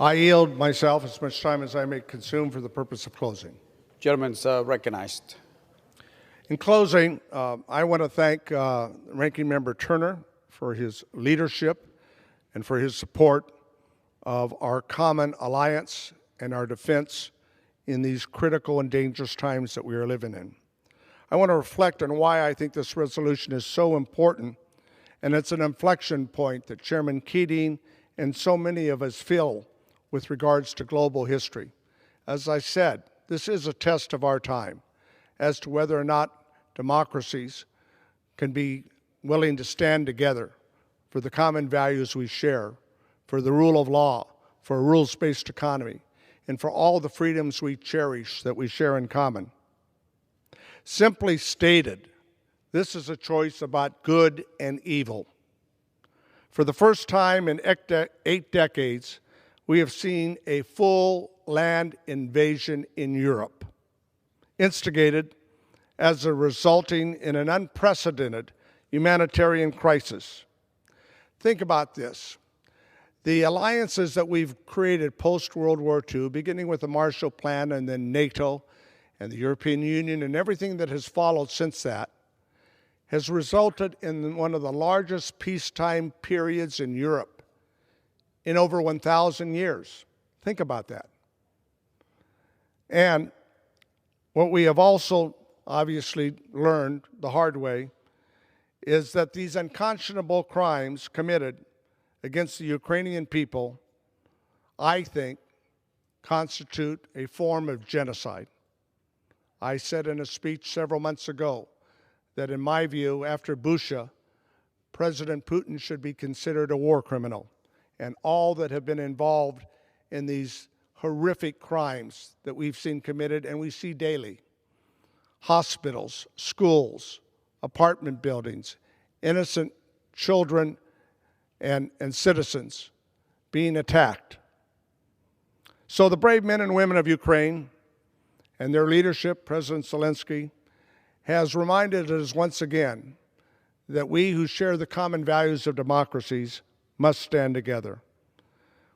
I yield myself as much time as I may consume for the purpose of closing. Gentleman's recognized. In closing, I want to thank Ranking Member Turner for his leadership and for his support of our common alliance and our defense in these critical and dangerous times that we are living in. I want to reflect on why I think this resolution is so important, and it's an inflection point that Chairman Keating and so many of us feel with regards to global history. As I said, this is a test of our time as to whether or not democracies can be willing to stand together for the common values we share, for the rule of law, for a rules-based economy, and for all the freedoms we cherish that we share in common. Simply stated, this is a choice about good and evil. For the first time in 8 decades, we have seen a full land invasion in Europe, instigated as a resulting in an unprecedented humanitarian crisis. Think about this. The alliances that we've created post-World War II, beginning with the Marshall Plan and then NATO and the European Union and everything that has followed since that, has resulted in one of the largest peacetime periods in Europe in over 1,000 years. Think about that. And what we have also obviously learned the hard way is that these unconscionable crimes committed against the Ukrainian people, I think, constitute a form of genocide. I said in a speech several months ago that in my view, after Bucha, President Putin should be considered a war criminal, and all that have been involved in these horrific crimes that we've seen committed and we see daily. Hospitals, schools, apartment buildings, innocent children and citizens being attacked. So the brave men and women of Ukraine and their leadership, President Zelensky, has reminded us once again that we who share the common values of democracies must stand together.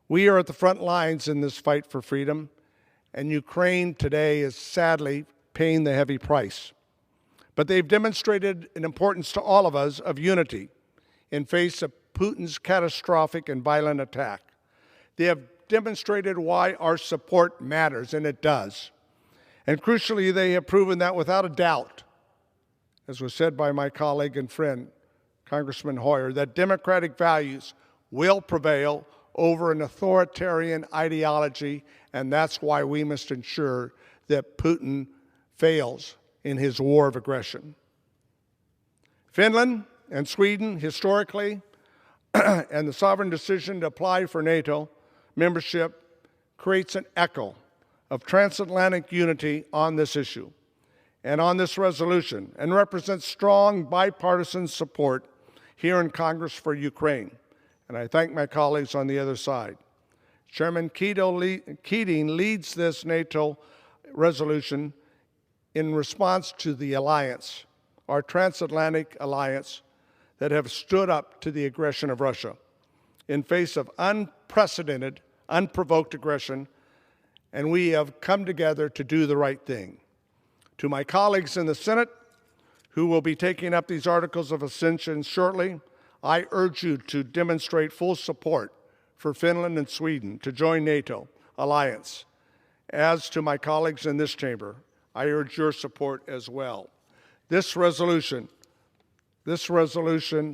We are at the front lines in this fight for freedom, and Ukraine today is sadly paying the heavy price. But they've demonstrated an importance to all of us of unity in face of Putin's catastrophic and violent attack. They have demonstrated why our support matters, and it does. And crucially, they have proven that without a doubt, as was said by my colleague and friend, Congressman Hoyer, that democratic values will prevail over an authoritarian ideology, and that's why we must ensure that Putin fails in his war of aggression. Finland and Sweden, historically, and the sovereign decision to apply for NATO membership creates an echo of transatlantic unity on this issue and on this resolution, and represents strong bipartisan support here in Congress for Ukraine. And I thank my colleagues on the other side. Chairman Keating leads this NATO resolution in response to the alliance, our transatlantic alliance, that have stood up to the aggression of Russia in face of unprecedented, unprovoked aggression, and we have come together to do the right thing. To my colleagues in the Senate, who will be taking up these articles of accession shortly, I urge you to demonstrate full support for Finland and Sweden to join NATO alliance. As to my colleagues in this chamber, I urge your support as well. This resolution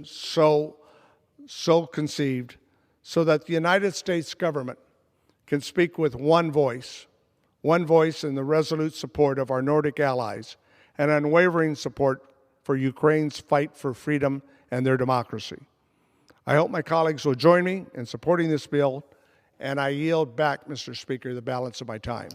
so conceived so that the United States government can speak with one voice in the resolute support of our Nordic allies and unwavering support for Ukraine's fight for freedom and their democracy. I hope my colleagues will join me in supporting this bill, and I yield back, Mr. Speaker, the balance of my time.